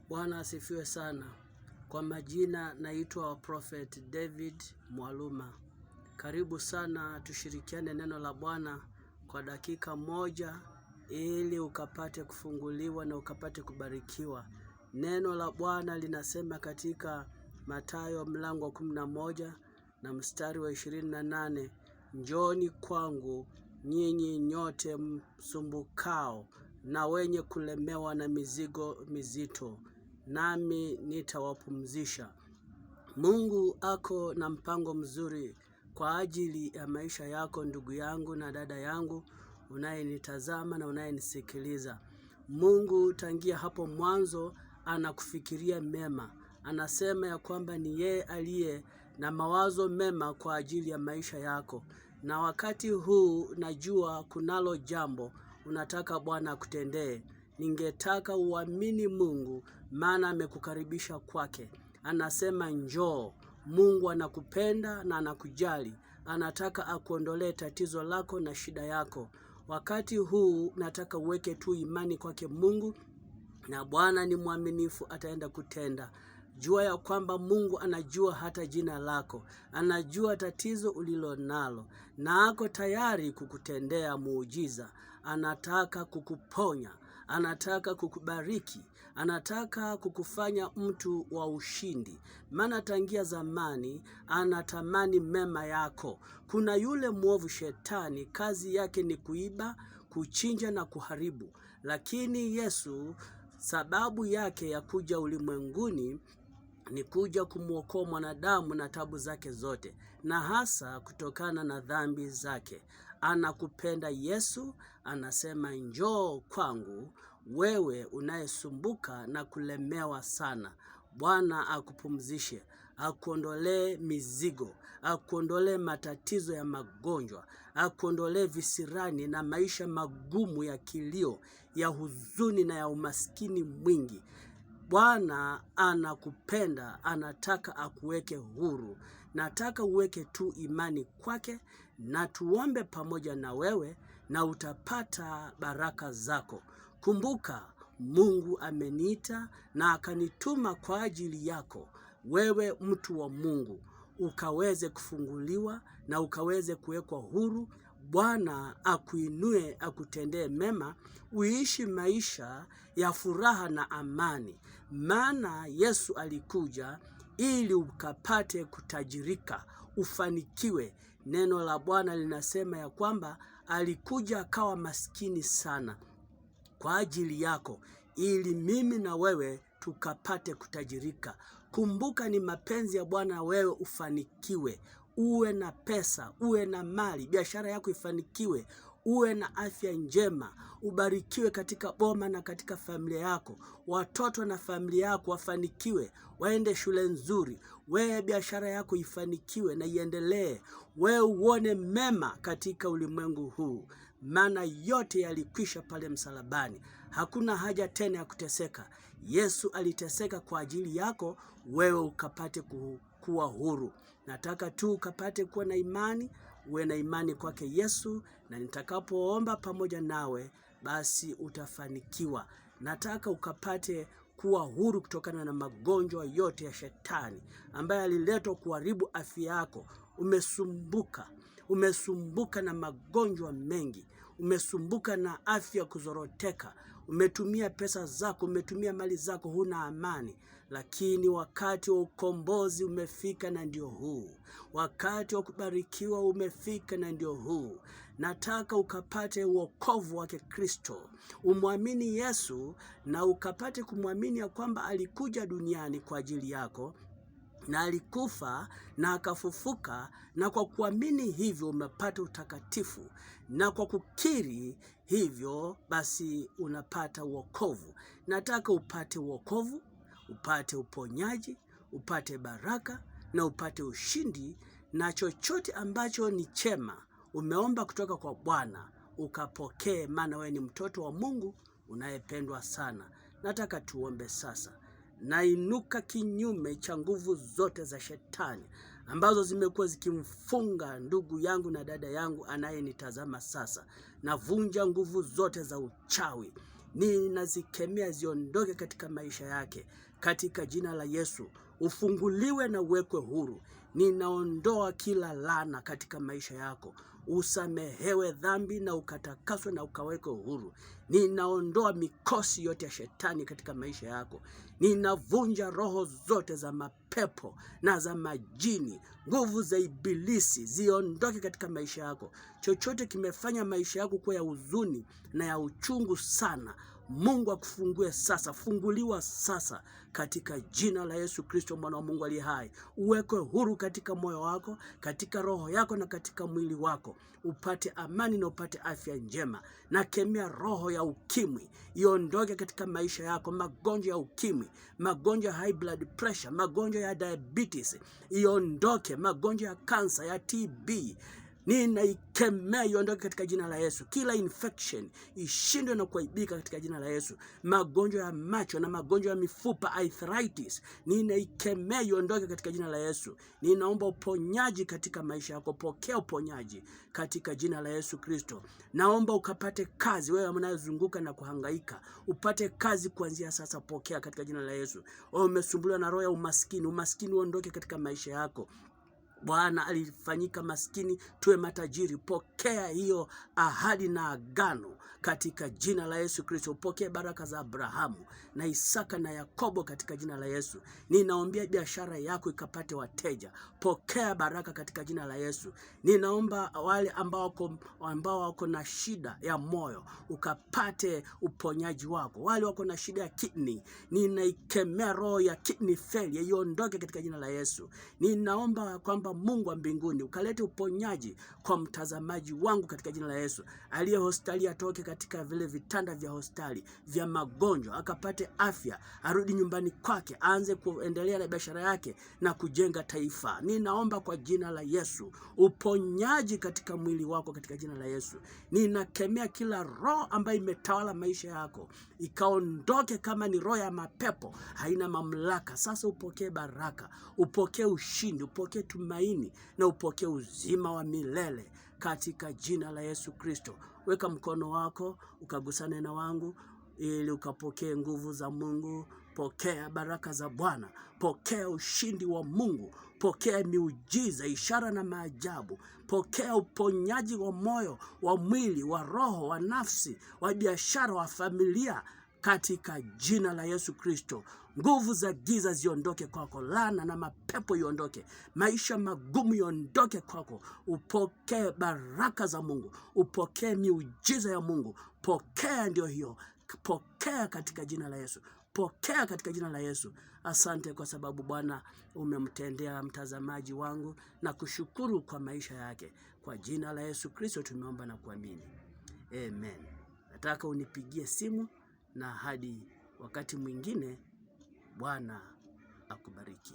Bwana asifiwe sana. Kwa majina naitwa Prophet David Mwaluma. Karibu sana tushirikiane neno la Bwana kwa dakika moja ili ukapate kufunguliwa na ukapate kubarikiwa. Neno la Bwana linasema katika Mathayo mlango wa 11 na mstari wa 28, Njooni kwangu nyinyi nyote msumbukao na wenye kulemewa na mizigo mizito, nami nitawapumzisha. Mungu ako na mpango mzuri kwa ajili ya maisha yako, ndugu yangu na dada yangu unayenitazama na unayenisikiliza. Mungu tangia hapo mwanzo anakufikiria mema. Anasema ya kwamba ni yeye aliye na mawazo mema kwa ajili ya maisha yako. Na wakati huu najua kunalo jambo unataka Bwana akutendee. Ningetaka uamini Mungu, maana amekukaribisha kwake. Anasema njoo. Mungu anakupenda na anakujali. Anataka akuondolee tatizo lako na shida yako. Wakati huu nataka uweke tu imani kwake Mungu, na Bwana ni mwaminifu, ataenda kutenda. Jua ya kwamba Mungu anajua hata jina lako. Anajua tatizo ulilo nalo, na ako tayari kukutendea muujiza. Anataka kukuponya, anataka kukubariki, anataka kukufanya mtu wa ushindi. Maana tangia zamani anatamani mema yako. Kuna yule mwovu Shetani, kazi yake ni kuiba, kuchinja na kuharibu. Lakini Yesu, sababu yake ya kuja ulimwenguni ni kuja kumwokoa mwanadamu na tabu zake zote, na hasa kutokana na dhambi zake. Anakupenda Yesu, anasema njoo kwangu wewe unayesumbuka na kulemewa sana. Bwana akupumzishe, akuondolee mizigo, akuondolee matatizo ya magonjwa, akuondolee visirani na maisha magumu ya kilio, ya huzuni na ya umaskini mwingi. Bwana anakupenda, anataka akuweke huru. Nataka uweke tu imani kwake, na tuombe pamoja na wewe na utapata baraka zako. Kumbuka, Mungu ameniita na akanituma kwa ajili yako. Wewe mtu wa Mungu, ukaweze kufunguliwa na ukaweze kuwekwa huru. Bwana akuinue, akutendee mema, uishi maisha ya furaha na amani. Maana Yesu alikuja ili ukapate kutajirika, ufanikiwe. Neno la Bwana linasema ya kwamba alikuja akawa maskini sana kwa ajili yako, ili mimi na wewe tukapate kutajirika. Kumbuka, ni mapenzi ya Bwana wewe ufanikiwe, uwe na pesa, uwe na mali, biashara yako ifanikiwe, uwe na afya njema, ubarikiwe katika boma na katika familia yako, watoto na familia yako wafanikiwe, waende shule nzuri, wewe biashara yako ifanikiwe na iendelee, wewe uone mema katika ulimwengu huu. Maana yote yalikwisha pale msalabani. Hakuna haja tena ya kuteseka. Yesu aliteseka kwa ajili yako, wewe ukapate kuwa huru. Nataka tu ukapate kuwa na imani, uwe na imani kwake Yesu, na nitakapoomba pamoja nawe basi utafanikiwa. Nataka ukapate kuwa huru kutokana na magonjwa yote ya Shetani ambaye aliletwa kuharibu afya yako. Umesumbuka na magonjwa mengi. Umesumbuka na afya kuzoroteka. Umetumia pesa zako, umetumia mali zako, huna amani. Lakini wakati wa ukombozi umefika na ndio huu. Wakati wa kubarikiwa umefika na ndio huu. Nataka ukapate wokovu wake Kristo. Umwamini Yesu na ukapate kumwamini ya kwamba alikuja duniani kwa ajili yako, na alikufa na akafufuka, na kwa kuamini hivyo umepata utakatifu, na kwa kukiri hivyo basi unapata wokovu. Nataka upate wokovu, upate uponyaji, upate baraka na upate ushindi, na chochote ambacho ni chema umeomba kutoka kwa Bwana ukapokee, maana wewe ni mtoto wa Mungu unayependwa sana. Nataka tuombe sasa. Nainuka kinyume cha nguvu zote za Shetani ambazo zimekuwa zikimfunga ndugu yangu na dada yangu anayenitazama sasa. Navunja nguvu zote za uchawi. ninazikemea ziondoke katika maisha yake katika jina la Yesu. Ufunguliwe na uwekwe huru. Ninaondoa kila laana katika maisha yako. Usamehewe dhambi na ukatakaswe na ukawekwe huru. Ninaondoa mikosi yote ya shetani katika maisha yako. Ninavunja roho zote za mapepo na za majini. Nguvu za ibilisi ziondoke katika maisha yako. Chochote kimefanya maisha yako kuwa ya huzuni na ya uchungu sana, Mungu akufungue sasa. Funguliwa sasa katika jina la Yesu Kristo, mwana wa Mungu aliye hai. Uwekwe huru katika moyo wako, katika roho yako na katika mwili wako. Upate amani na upate afya njema. Na kemea roho ya ukimwi iondoke katika maisha yako. Magonjwa ya ukimwi, magonjwa ya high blood pressure, magonjwa ya diabetes iondoke. Magonjwa ya kansa, ya TB, ninaikemea iondoke katika jina la Yesu. Kila infection ishindwe na kuaibika katika jina la Yesu. Magonjwa ya macho na magonjwa ya mifupa, arthritis, ninaikemea iondoke katika jina la Yesu. Ninaomba uponyaji katika maisha yako. Pokea uponyaji katika jina la Yesu Kristo. Naomba ukapate kazi, wewe unayezunguka na kuhangaika, upate kazi kuanzia sasa. Pokea katika jina la Yesu. Wewe umesumbuliwa na roho ya umaskini, umaskini uondoke katika maisha yako. Bwana alifanyika maskini tuwe matajiri. Pokea hiyo ahadi na agano katika jina la Yesu Kristo. Pokea baraka za Abrahamu na Isaka na Yakobo katika jina la Yesu. Ninaombea biashara yako ikapate wateja. Pokea baraka katika jina la Yesu. Ninaomba wale ambao wako na shida ya moyo ukapate uponyaji wako. Wale wako na shida ya kidney, ninaikemea roho ya kidney failure iondoke katika jina la Yesu. Ninaomba kwamba Mungu wa mbinguni ukalete uponyaji kwa mtazamaji wangu katika jina la Yesu. Aliye hospitali atoke katika vile vitanda vya hospitali vya magonjwa, akapate afya, arudi nyumbani kwake, aanze kuendelea na biashara yake na kujenga taifa. Ninaomba kwa jina la Yesu uponyaji katika mwili wako katika jina la Yesu. Ninakemea kila roho ambayo imetawala maisha yako ikaondoke. Kama ni roho ya mapepo, haina mamlaka. Sasa upokee baraka, upokee ushindi, upokee tumaini na upokee uzima wa milele katika jina la Yesu Kristo. Weka mkono wako ukagusane na wangu ili ukapokee nguvu za Mungu. Pokea baraka za Bwana, pokea ushindi wa Mungu, pokea miujiza, ishara na maajabu. Pokea uponyaji wa moyo, wa mwili, wa roho, wa nafsi, wa biashara, wa familia katika jina la Yesu Kristo. Nguvu za giza ziondoke kwako, laana na mapepo iondoke, maisha magumu iondoke kwako. Upokee baraka za Mungu, upokee miujiza ya Mungu. Pokea, ndio hiyo. Pokea katika jina la Yesu. Pokea katika jina la Yesu. Asante kwa sababu Bwana umemtendea mtazamaji wangu, na kushukuru kwa maisha yake. Kwa jina la Yesu Kristo tumeomba na kuamini. Amen. Nataka unipigie simu, na hadi wakati mwingine, Bwana akubariki.